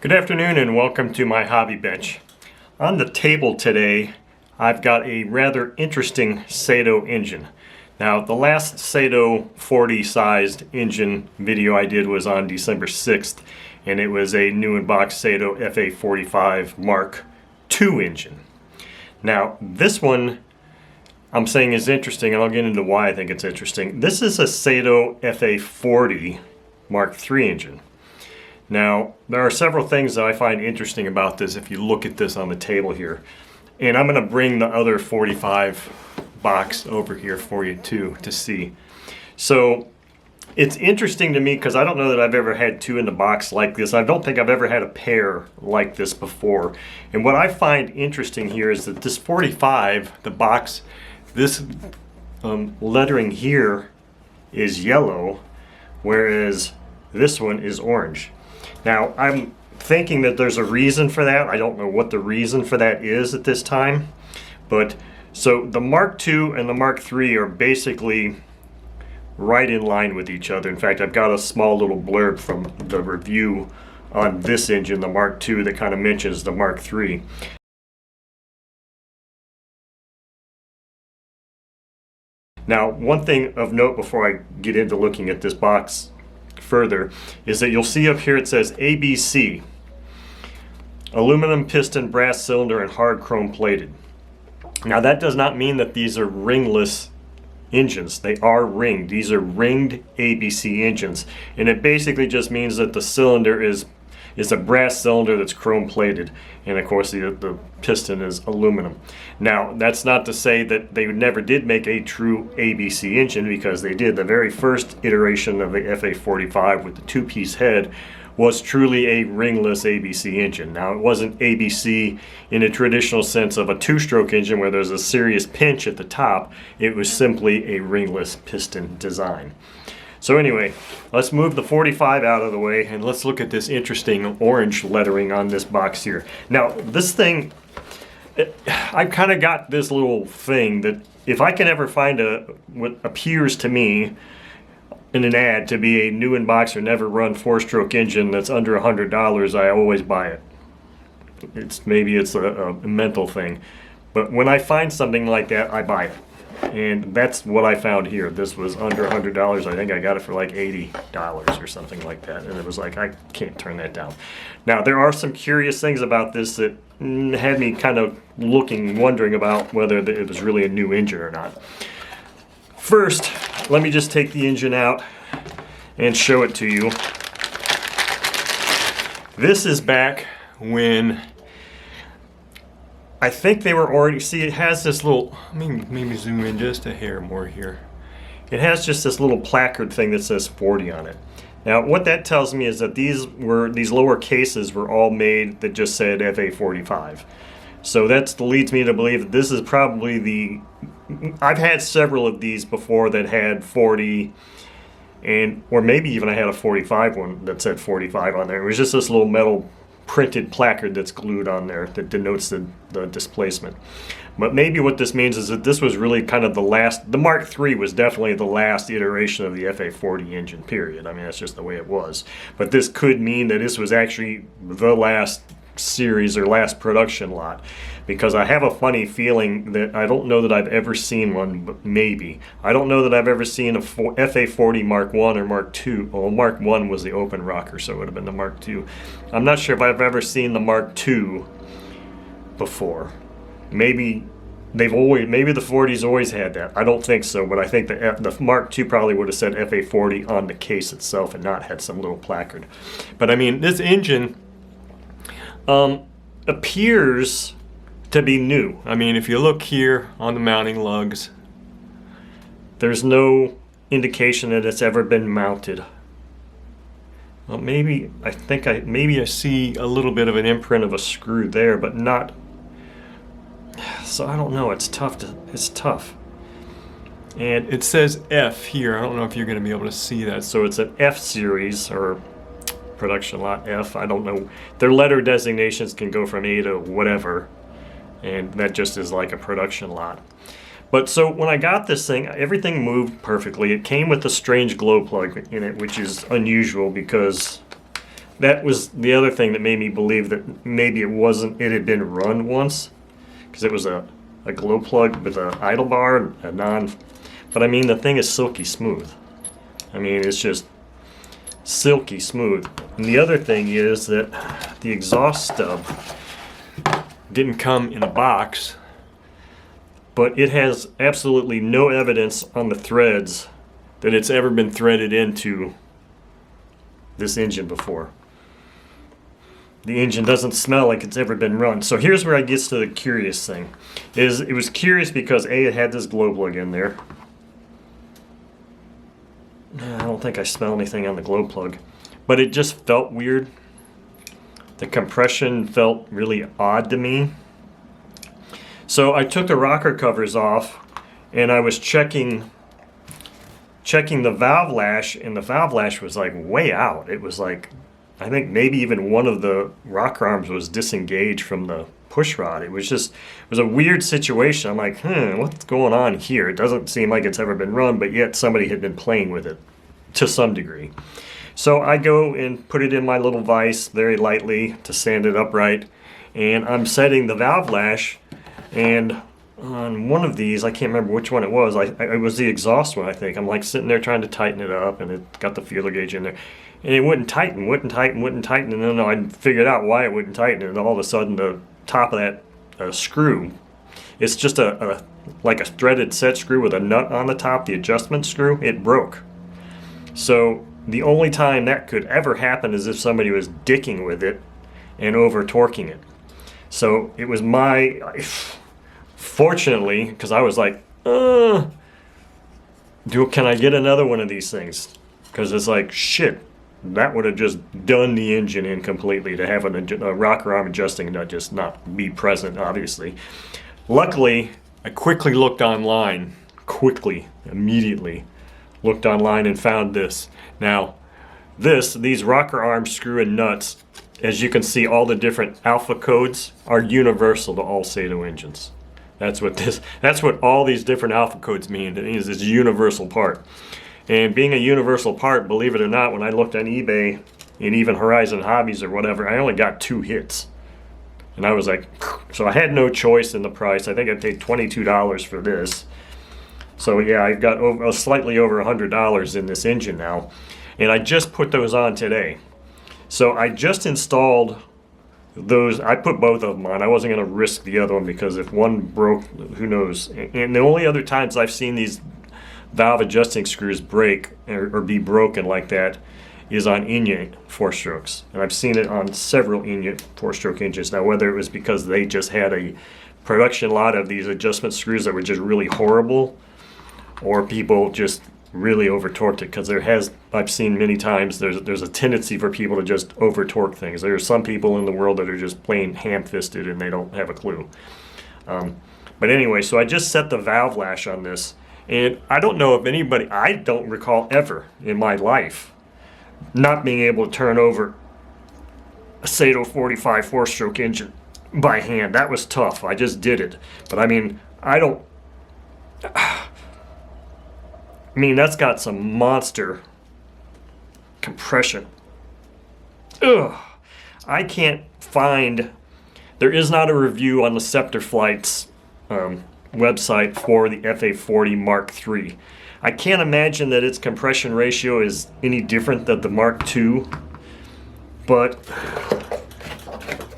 Good afternoon and welcome to my hobby bench. On the table today I've got a rather interesting Saito engine. Now the last Saito 40 sized engine video I did was on December 6th and it was a new in box Saito FA-45 Mark II engine. Now this one I'm saying is interesting and I'll get into why I think it's interesting. This is a Saito FA-40 Mark III engine. Now, there are several things that I find interesting about this if you look at this on the table here. And I'm going to bring the other 45 box over here for you too to see. So, it's interesting to me because I don't know that I've ever had two in the box like this. I don't think I've ever had a pair like this before. And what I find interesting here is that this 45, the box, this lettering here is yellow, whereas this one is orange. Now, I'm thinking that there's a reason for that. I don't know what the reason for that is at this time. But, so the Mark II and the Mark III are basically right in line with each other. In fact, I've got a small little blurb from the review on this engine, the Mark II, that kind of mentions the Mark III. Now, one thing of note before I get into looking at this box further is that you'll see up here it says ABC, aluminum piston, brass cylinder, and hard chrome plated. Now that does not mean that these are ringless engines. They are ringed. These are ringed ABC engines, and it basically just means that the cylinder is a brass cylinder that's chrome plated, and of course the piston is aluminum. Now that's not to say that they never did make a true ABC engine, because they did. The very first iteration of the FA-45 with the two-piece head was truly a ringless ABC engine. Now it wasn't ABC in a traditional sense of a two-stroke engine where there's a serious pinch at the top. It was simply a ringless piston design. So anyway, let's move the 45 out of the way and let's look at this interesting orange lettering on this box here. Now this thing, I've kind of got this little thing that if I can ever find what appears to me in an ad to be a new in box or never run four-stroke engine that's under $100, I always buy it. Maybe it's a mental thing, but when I find something like that, I buy it. And that's what I found here. This was under $100. I think I got it for like $80 or something like that. And it was like, I can't turn that down. Now, there are some curious things about this that had me kind of wondering about whether it was really a new engine or not. First, let me just take the engine out and show it to you. This is back when I think they were already, see, it has this little, maybe zoom in just a hair more here. It has just this little placard thing that says 40 on it. Now what that tells me is that these lower cases were all made that just said FA-45. So that leads me to believe that this is probably I've had several of these before that had 40, or maybe even I had a 45 one that said 45 on there. It was just this little metal printed placard that's glued on there that denotes the displacement. But maybe what this means is that this was really kind of the Mark III was definitely the last iteration of the FA-40 engine, period. I mean, that's just the way it was. But this could mean that this was actually the last series or last production lot, because I have a funny feeling that I don't know that I've ever seen one, but maybe. I don't know that I've ever seen a FA-40 Mark I or Mark II. Well, Mark I was the open rocker, so it would have been the Mark II. I'm not sure if I've ever seen the Mark II before. Maybe the 40s always had that. I don't think so, but I think the Mark II probably would have said FA-40 on the case itself and not had some little placard. But I mean, this engine appears to be new. I mean, if you look here on the mounting lugs, there's no indication that it's ever been mounted. Well, maybe I see a little bit of an imprint of a screw there, but not. So I don't know. It's tough. And it says F here. I don't know if you're going to be able to see that. So it's an F series or production lot F. I don't know. Their letter designations can go from A to whatever, and that just is like a production lot. But so when I got this thing, everything moved perfectly. It came with a strange glow plug in it, which is unusual because that was the other thing that made me believe that maybe it had been run once, because it was a glow plug with an idle bar, but I mean, the thing is silky smooth. I mean, it's just silky smooth. And the other thing is that the exhaust stub didn't come in a box, but it has absolutely no evidence on the threads that it's ever been threaded into this engine before. The engine doesn't smell like it's ever been run. So here's where I get to the curious thing. It was curious because A, it had this glow plug in there. I don't think I smell anything on the glow plug, but it just felt weird. The compression felt really odd to me. So I took the rocker covers off and I was checking the valve lash, and the valve lash was like way out. It was like, I think maybe even one of the rocker arms was disengaged from the push rod. It was a weird situation. I'm like, what's going on here? It doesn't seem like it's ever been run, but yet somebody had been playing with it to some degree. So I go and put it in my little vise very lightly to sand it upright, and I'm setting the valve lash, and on one of these, I can't remember which one it was, it was the exhaust one, I think. I'm like sitting there trying to tighten it up, and it got the feeler gauge in there, and it wouldn't tighten, and then I figured out why it wouldn't tighten, and all of a sudden the top of that screw, it's just like a threaded set screw with a nut on the top, the adjustment screw, it broke. So the only time that could ever happen is if somebody was dicking with it and over torquing it. So it was fortunately, because I was like, can I get another one of these things? Because it's like, shit, that would have just done the engine in completely, to have a rocker arm adjusting nut just not be present, obviously. Luckily, I quickly looked online, immediately looked online and found this. Now, these rocker arm screw and nuts, as you can see, all the different alpha codes are universal to all Saito engines. That's what all these different alpha codes mean. It means it's a universal part. And being a universal part, believe it or not, when I looked on eBay and even Horizon Hobbies or whatever, I only got 2 hits. And I was like, so I had no choice in the price. I think I paid $22 for this. So yeah, I've got slightly over $100 in this engine now. And I just put those on today. So I just installed those. I put both of them on. I wasn't going to risk the other one, because if one broke, who knows. And the only other times I've seen these valve adjusting screws break or be broken like that is on Inya 4-strokes. And I've seen it on several Inya 4-stroke engines. Now, whether it was because they just had a production lot of these adjustment screws that were just really horrible, or people just really over torqued it, because I've seen many times there's a tendency for people to just over torque things. There are some people in the world that are just plain ham-fisted and they don't have a clue. But anyway, so I just set the valve lash on this, and I don't know if anybody, I don't recall ever in my life not being able to turn over a Saito 45 4-stroke engine by hand. That was tough. I just did it. But I mean, that's got some monster compression. Ugh. I can't find, there is not a review on the Scepter Flight's website for the FA-40 Mark III. I can't imagine that its compression ratio is any different than the Mark II, but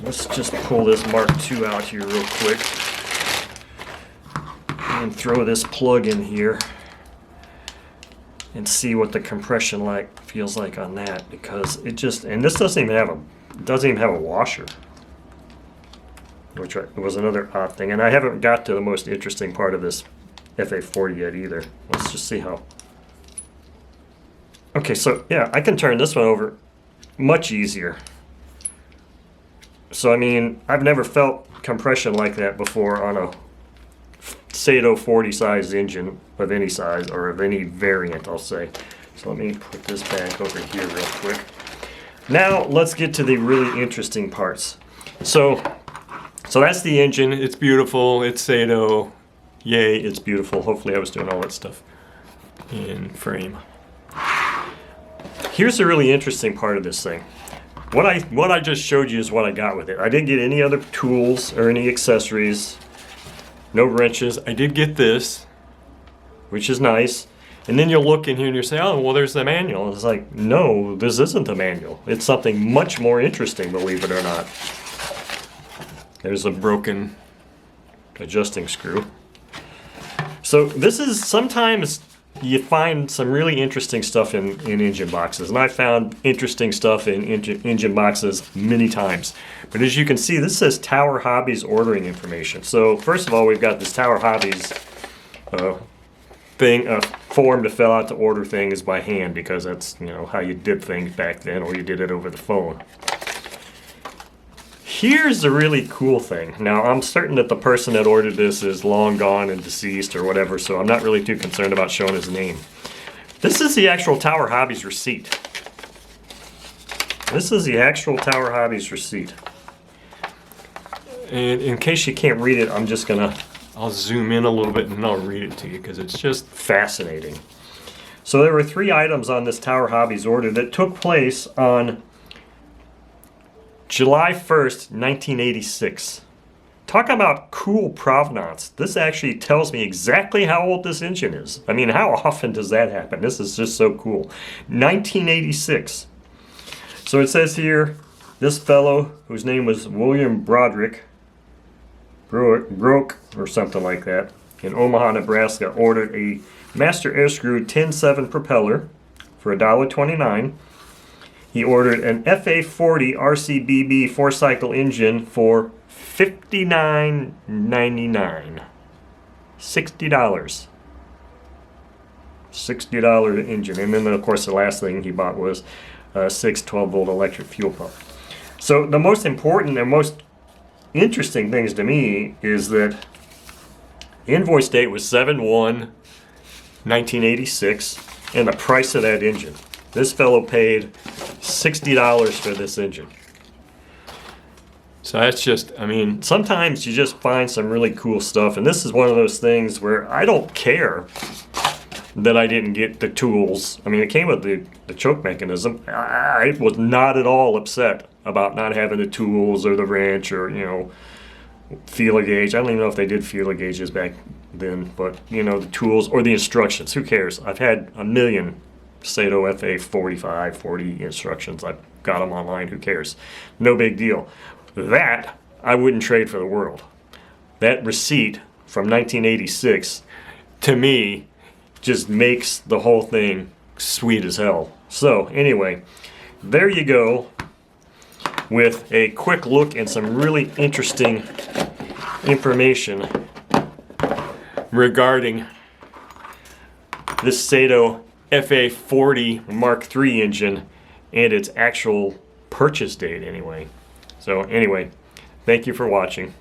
let's just pull this Mark II out here real quick and throw this plug in here and see what the compression feels like on that, because it just, and this doesn't even have a washer, which was another odd thing. And I haven't got to the most interesting part of this FA-40 yet either. Let's just see how. Okay, so yeah, I can turn this one over much easier. So I mean, I've never felt compression like that before on a Saito 40 size engine of any size, or of any variant, I'll say. So let me put this back over here real quick. Now let's get to the really interesting parts. So that's the engine. It's beautiful. It's Saito. Yay, it's beautiful. Hopefully I was doing all that stuff in frame. Here's the really interesting part of this thing. what I just showed you is what I got with it. I didn't get any other tools or any accessories. No wrenches. I did get this, which is nice. And then you'll look in here and you'll say, oh, well, there's the manual. It's like, no, this isn't the manual. It's something much more interesting, believe it or not. There's a broken adjusting screw. So this is, sometimes you find some really interesting stuff in engine boxes. And I found interesting stuff in engine boxes many times. But as you can see, this says Tower Hobbies ordering information. So first of all, we've got this Tower Hobbies form to fill out to order things by hand, because that's, you know, how you did things back then, or you did it over the phone. Here's the really cool thing. Now, I'm certain that the person that ordered this is long gone and deceased or whatever, so I'm not really too concerned about showing his name. This is the actual Tower Hobbies receipt. This is the actual Tower Hobbies receipt. And in case you can't read it, I'll zoom in a little bit and I'll read it to you, because it's just fascinating. So there were 3 items on this Tower Hobbies order that took place on July 1st, 1986. Talk about cool provenance. This actually tells me exactly how old this engine is. I mean, how often does that happen? This is just so cool. 1986. So it says here, this fellow, whose name was William Broke or something like that, in Omaha, Nebraska, ordered a Master Air Screw 10.7 propeller for $1.29. He ordered an FA-40 RCBB 4-cycle engine for $59.99. $60. $60 engine. And then, of course, the last thing he bought was a 6 12-volt electric fuel pump. So the most important and most interesting things to me is that invoice date was 7/1/1986, and the price of that engine. This fellow paid $60 for this engine. So that's just, I mean, sometimes you just find some really cool stuff, and this is one of those things where I don't care that I didn't get the tools. I mean, it came with the choke mechanism. I was not at all upset about not having the tools or the wrench or, you know, feeler gauge. I don't even know if they did feeler gauges back then, but, you know, the tools or the instructions. Who cares? I've had a million Saito FA-45, 40 instructions. I've got them online. Who cares? No big deal. That I wouldn't trade for the world. That receipt from 1986, to me, just makes the whole thing sweet as hell. So anyway, there you go, with a quick look and some really interesting information regarding this Saito FA-40 Mark III engine and its actual purchase date anyway. So anyway, thank you for watching.